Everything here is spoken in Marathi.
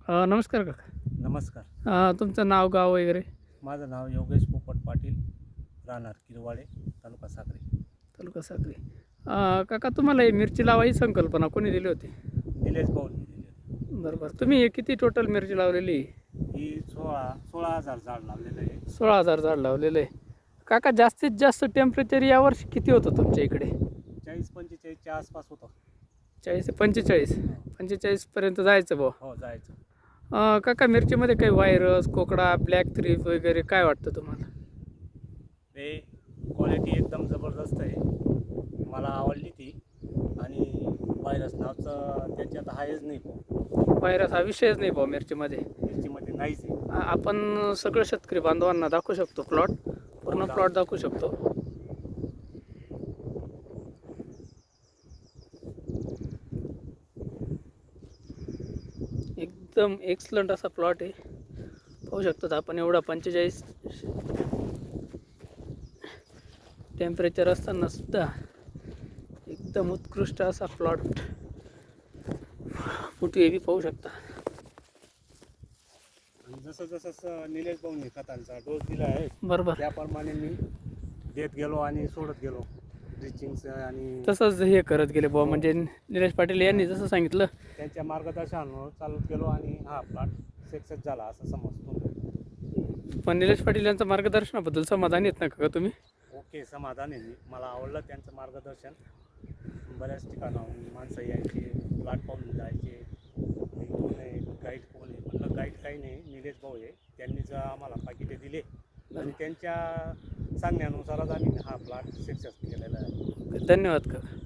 नमस्कार काका. नमस्कार. तुमचं नाव गाव वगैरे? माझं नाव योगेश पोपट पाटील, राहणार किरवाडे, तालुका साक्री. तालुका साक्री. काका, तुम्हाला ही मिरची लावायची संकल्पना कोणी दिली होती? निलेश भाऊंनी दिली होती. बरं बरं. तुम्ही हे किती टोटल मिरची लावलेली? ही 16,000 झाड लावलेलं आहे. 16,000 झाड लावलेलं आहे. काका, जास्तीत जास्त टेम्परेचर यावर्षी किती होतं तुमच्या इकडे? 40-45च्या आसपास होतं. 40 ते 45. 45पर्यंत जायचं भाऊ. हो, जायचं. काका, मिरचीमध्ये काही व्हायरस, कोकडा, ब्लॅक थ्रीप वगैरे काय वाटतं तुम्हाला? ते क्वालिटी एकदम जबरदस्त आहे. मला आवडली ती. आणि व्हायरस नावचं त्याच्यात आहेच नाही भाऊ. व्हायरस हा विषयच नाही भाऊ मिरचीमध्ये. मिरचीमध्ये नाहीच आहे. आपण सगळं शेतकरी बांधवांना दाखवू शकतो प्लॉट, पूर्ण प्लॉट दाखवू शकतो. एकदम एक्सलंट असा प्लॉट आहे. पाहू शकतो आपण, एवढा 45 टेम्परेचर असताना सुद्धा एकदम उत्कृष्ट असा प्लॉट. फुटवे बी पाहू शकता. आणि जसं निलेश भाऊंनी खतांचा डोस दिला आहे, बरोबर, त्याप्रमाणे मी देत गेलो आणि सोडत गेलो ड्रिचिंग आणि तसंच हे करत गेले बुवा. म्हणजे निलेश पाटील यांनी जसं सांगितलं त्यांच्या मार्गदर्शनावर चालत गेलो आणि हा प्लॉट सक्सेस झाला असं समजतो. पण निलेश पाटील यांचं मार्गदर्शनाबद्दल समाधानी आहेत ना का तुम्ही? ओके, समाधान आहे. मला आवडलं त्यांचं मार्गदर्शन. बऱ्याच ठिकाणाहून माणसं यायचे, प्लॉट पाहून जायचे. कोण आहे गाईड, कोण आहे म्हटलं गाईड काही नाही, निलेश भाऊ आहे. त्यांनीच आम्हाला पाकिटे दिले आणि त्यांच्या सांगण्यानुसारच आम्ही हा प्लॉट सक्सेस केलेला आहे. धन्यवाद काका.